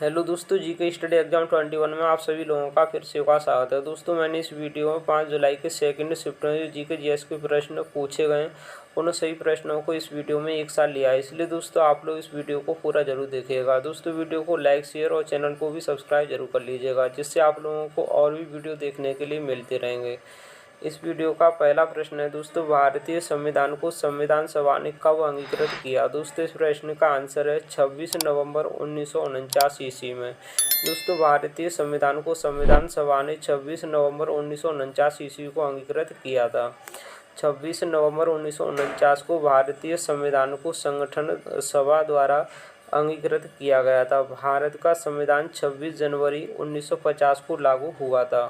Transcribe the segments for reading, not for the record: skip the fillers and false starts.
Hello दोस्तों, जी के study exam 21 में आप सभी लोगों का फिर से का स्वागत है। दोस्तों, मैंने इस वीडियो में 5 जुलाई के सेकंड शिफ्ट में जो जी के जीएस के प्रश्न पूछे गए उन सही प्रश्नों को इस वीडियो में एक साथ लिया है। इसलिए दोस्तों आप लोग इस वीडियो को पूरा जरूर देखिएगा। दोस्तों, वीडियो को लाइक, शेयर और चैनल को भी सब्सक्राइब जरूर कर लीजिएगा, जिससे आप लोगों को और भी वीडियो देखने के लिए मिलते रहेंगे। इस वीडियो का पहला प्रश्न है दोस्तों, भारतीय संविधान को संविधान सभा ने कब अंगीकृत किया? दोस्तों, इस प्रश्न का आंसर है 26 नवंबर 1949 ईस्वी में। दोस्तों, भारतीय संविधान को संविधान सभा ने 26 नवंबर 1949 ईस्वी को अंगीकृत किया था। 26 नवंबर 1949 को भारतीय संविधान को संगठन सभा द्वारा अंगीकृत किया गया था। भारत का संविधान 26 जनवरी 1950 को लागू हुआ था।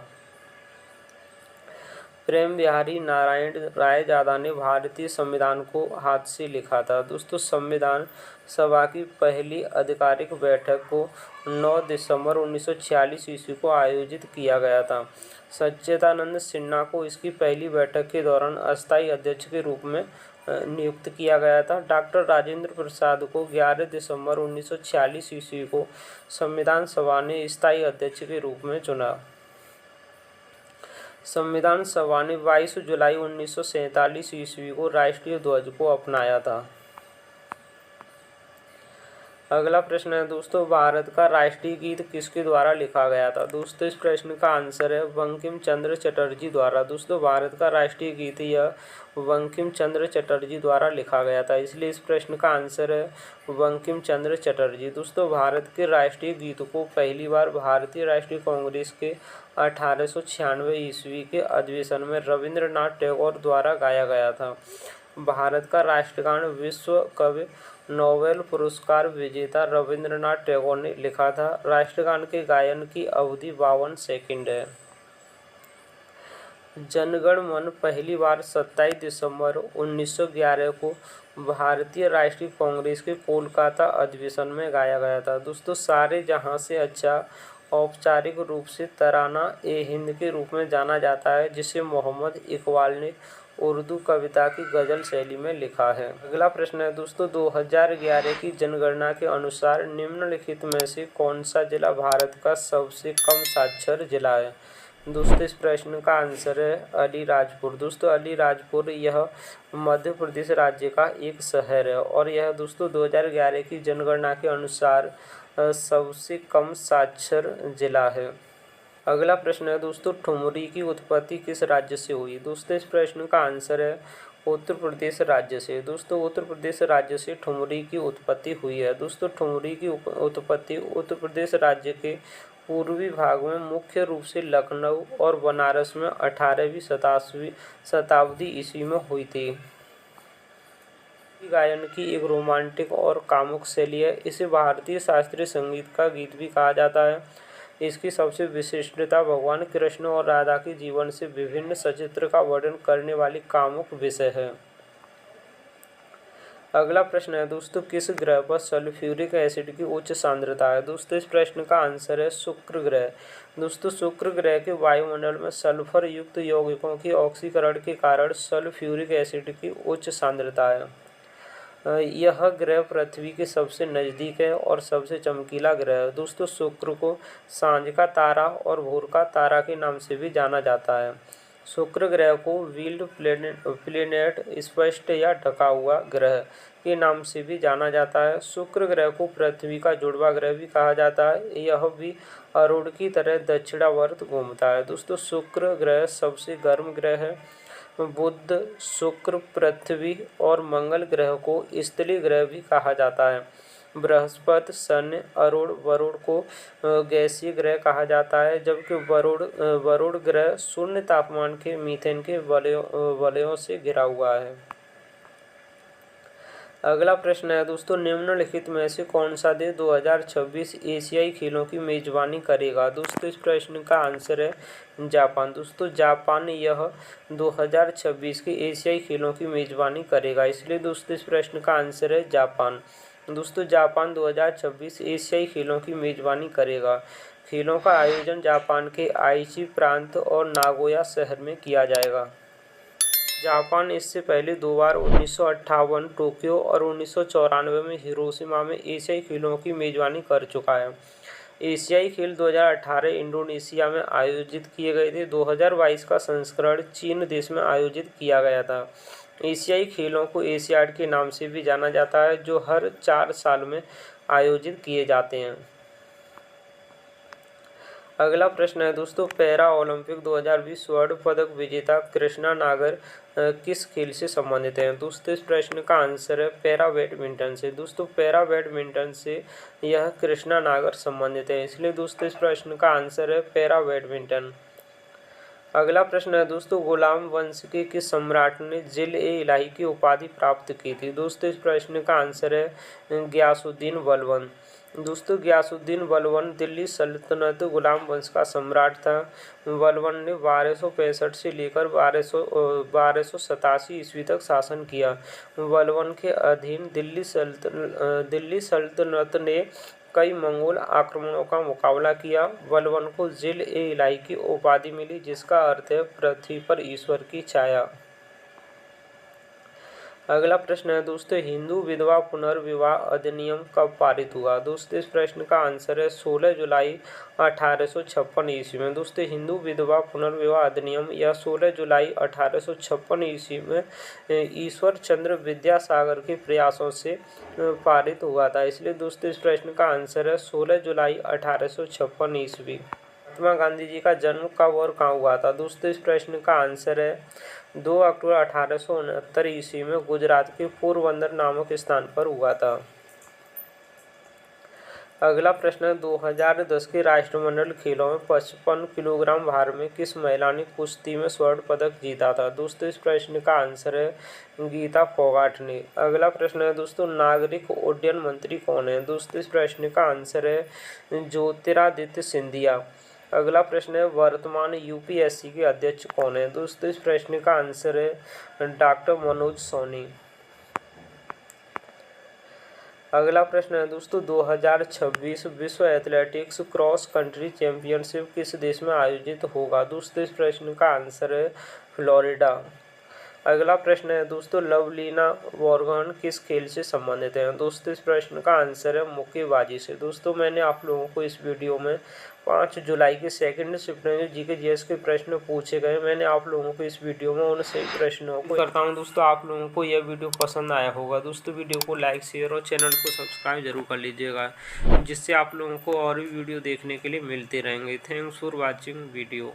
प्रेम बिहारी नारायण रायजादा ने भारतीय संविधान को हाथ से लिखा था। दोस्तों, संविधान सभा की पहली आधिकारिक बैठक को 9 दिसंबर 1946 ईस्वी को आयोजित किया गया था। सच्चिदानंद सिन्हा को इसकी पहली बैठक के दौरान अस्थायी अध्यक्ष के रूप में नियुक्त किया गया था। डॉक्टर राजेंद्र प्रसाद को 11 दिसंबर 1946 ईस्वी को संविधान सभा ने स्थायी अध्यक्ष के रूप में चुना। संविधान सभा ने 22 जुलाई 1947 ईस्वी को राष्ट्रीय ध्वज को अपनाया था। अगला प्रश्न है दोस्तों, भारत का राष्ट्रीय गीत किसके द्वारा लिखा गया था? दोस्तों, इस प्रश्न का आंसर है बंकिम चंद्र चटर्जी द्वारा। दोस्तों, भारत का राष्ट्रीय गीत यह बंकिम चंद्र चटर्जी द्वारा लिखा गया था, इसलिए इस प्रश्न का आंसर है बंकिम चंद्र चटर्जी। दोस्तों, भारत के राष्ट्रीय गीत को पहली बार भारतीय राष्ट्रीय कांग्रेस के 1896 ईस्वी के अधिवेशन में रविंद्रनाथ टैगोर द्वारा गाया गया था। भारत का राष्ट्रगान विश्व कवि नोबेल पुरस्कार विजेता रविंद्रनाथ टैगोर ने लिखा था। राष्ट्रगान के गायन की अवधि 52 सेकंड है। जनगण मन पहली बार 27 दिसंबर 1911 को भारतीय राष्ट्रीय कांग्रेस के कोलकाता अधिवेशन में गाया गया था। दोस्तों, सारे जहां से अच्छा औपचारिक रूप से तराना ए हिंद के रूप में जाना जाता है, जिसे मोहम्मद इकबाल ने उर्दू कविता की गजल शैली में लिखा है। अगला प्रश्न है दोस्तों, 2011 की जनगणना के अनुसार निम्नलिखित में से कौन सा जिला भारत का सबसे कम साक्षर जिला है? दोस्तों, इस प्रश्न का आंसर है अलीराजपुर। दोस्तों, अलीराजपुर यह मध्य प्रदेश राज्य का एक शहर है और यह दोस्तों 2011 की जनगणना के अनुसार सबसे कम साक्षर जिला है। अगला प्रश्न है दोस्तों, ठुमरी की उत्पत्ति किस राज्य से हुई? दोस्तों, इस प्रश्न का आंसर है उत्तर प्रदेश राज्य से। दोस्तों, उत्तर प्रदेश राज्य से ठुमरी की उत्पत्ति हुई है। दोस्तों, ठुमरी की उत्पत्ति उत्तर प्रदेश राज्य के पूर्वी भाग में मुख्य रूप से लखनऊ और बनारस में 18वीं शताब्दी ईस्वी में हुई थी। गायन की एक रोमांटिक और कामुक शैली है। इसे भारतीय शास्त्रीय संगीत का गीत भी कहा जाता है। इसकी सबसे विशिष्टता भगवान कृष्ण और राधा के जीवन से विभिन्न सचित्र का वर्णन करने वाली कामुक विषय है। अगला प्रश्न है दोस्तों, किस ग्रह पर सल्फ्यूरिक एसिड की उच्च सांद्रता है? दोस्तों, इस प्रश्न का आंसर है शुक्र ग्रह। दोस्तों, शुक्र ग्रह के वायुमंडल में सल्फर युक्त यौगिकों की ऑक्सीकरण के कारण सल्फ्यूरिक एसिड की उच्च सांद्रता है। यह ग्रह पृथ्वी के सबसे नज़दीक है और सबसे चमकीला ग्रह है। दोस्तों, शुक्र को सांझ का तारा और भोर का तारा के नाम से भी जाना जाता है। शुक्र ग्रह को व्हील्ड प्लेनेट, स्पष्ट या ढका हुआ ग्रह के नाम से भी जाना जाता है। शुक्र ग्रह को पृथ्वी का जुड़वा ग्रह भी कहा जाता है। यह भी अरुण की तरह दक्षिणावर्त घूमता है। दोस्तों, शुक्र ग्रह सबसे गर्म ग्रह है। बुध, शुक्र, पृथ्वी और मंगल ग्रह को स्थलीय ग्रह भी कहा जाता है। बृहस्पति, शनि, वरुण को गैसीय ग्रह कहा जाता है, जबकि वरुण ग्रह शून्य तापमान के मीथेन के वलयों से घिरा हुआ है। अगला प्रश्न है दोस्तों, निम्नलिखित में से कौन सा देश 2026 एशियाई खेलों की मेजबानी करेगा? दोस्तों, इस प्रश्न का आंसर है जापान। दोस्तों, जापान यह 2026 के एशियाई खेलों की मेजबानी करेगा, इसलिए दोस्तों इस प्रश्न का आंसर है जापान। दोस्तों, जापान 2026 एशियाई खेलों की मेजबानी करेगा। खेलों का आयोजन जापान के आईची प्रांत और नागोया शहर में किया जाएगा। जापान इससे पहले 2 बार 1958 टोक्यो और 1994 में हिरोशिमा में एशियाई खेलों की मेजबानी कर चुका है। एशियाई खेल 2018 इंडोनेशिया में आयोजित किए गए थे। 2022 का संस्करण चीन देश में आयोजित किया गया था। एशियाई खेलों को एशियाड के नाम से भी जाना जाता है, जो हर 4 साल में आयोजित किए जाते हैं। अगला प्रश्न है दोस्तों, पैरा ओलंपिक 2020 स्वर्ण पदक विजेता कृष्णा नागर किस खेल से संबंधित है? दोस्तों इस प्रश्न का आंसर है पैरा बैडमिंटन से। दोस्तों पैरा बैडमिंटन से यह कृष्णा नागर संबंधित है, इसलिए दोस्तों इस प्रश्न का आंसर है पैरा बैडमिंटन। अगला प्रश्न है दोस्तों, गुलाम वंश के किस सम्राट ने जिल-ए-इलाही की उपाधि प्राप्त की थी? दोस्तों इस प्रश्न का आंसर है गयासुद्दीन बलबन। दोस्तों गयासुद्दीन बलबन दिल्ली सल्तनत गुलाम वंश का सम्राट था। बलबन ने 1265 से लेकर 1287 ईस्वी तक शासन किया। बलबन के अधीन दिल्ली सल्तनत ने कई मंगोल आक्रमणों का मुकाबला किया। बलबन को जिल-ए-इलाही की उपाधि मिली, जिसका अर्थ है पृथ्वी पर ईश्वर की छाया। अगला प्रश्न है दोस्तों, हिंदू विधवा पुनर्विवाह अधिनियम कब पारित हुआ? दोस्तों इस प्रश्न का आंसर है 16 जुलाई 1856 ईस्वी में। दोस्तों हिंदू विधवा पुनर्विवाह अधिनियम यह 16 जुलाई 1856 ईस्वी में ईश्वर चंद्र विद्यासागर के प्रयासों से पारित हुआ था, इसलिए दोस्तों इस प्रश्न का आंसर है 16 जुलाई 1856 ईस्वी। महात्मा गांधी जी का जन्म कब और कहाँ हुआ था? दोस्तों इस प्रश्न का आंसर है 2 अक्टूबर 1869 ईस्वी में गुजरात के पोरबंदर नामक स्थान पर हुआ था। अगला प्रश्न है 2010 के राष्ट्रमंडल खेलों में 55 किलोग्राम भार में किस महिला ने कुश्ती में स्वर्ण पदक जीता था? दोस्तों इस प्रश्न का आंसर है गीता फोगाट ने। अगला प्रश्न है दोस्तों, नागरिक उड्डयन मंत्री कौन है? दोस्तों इस प्रश्न का आंसर है ज्योतिरादित्य सिंधिया। अगला प्रश्न है, वर्तमान यूपीएससी के अध्यक्ष कौन है? दोस्तों इस प्रश्न का आंसर है डॉक्टर मनोज सोनी। अगला प्रश्न है दोस्तों, 2026 विश्व एथलेटिक्स क्रॉस कंट्री चैंपियनशिप किस देश में आयोजित होगा? दोस्तों इस प्रश्न का आंसर है फ्लोरिडा। अगला प्रश्न है दोस्तों, लवलीना बोरगोहेन किस खेल से संबंधित है? दोस्तों इस प्रश्न का आंसर है मुक्केबाजी से। दोस्तों मैंने आप लोगों को इस वीडियो में 5 जुलाई के सेकंड शिफ्ट में जो जीके जीएस के प्रश्न पूछे गए, मैंने आप लोगों को इस वीडियो में उन सही प्रश्नों को करता हूं। दोस्तों आप लोगों को यह वीडियो पसंद आया होगा। दोस्तों वीडियो को लाइक शेयर और चैनल को सब्सक्राइब जरूर कर लीजिएगा, जिससे आप लोगों को और भी वीडियो देखने के लिए मिलते रहेंगे। Thanks for watching video.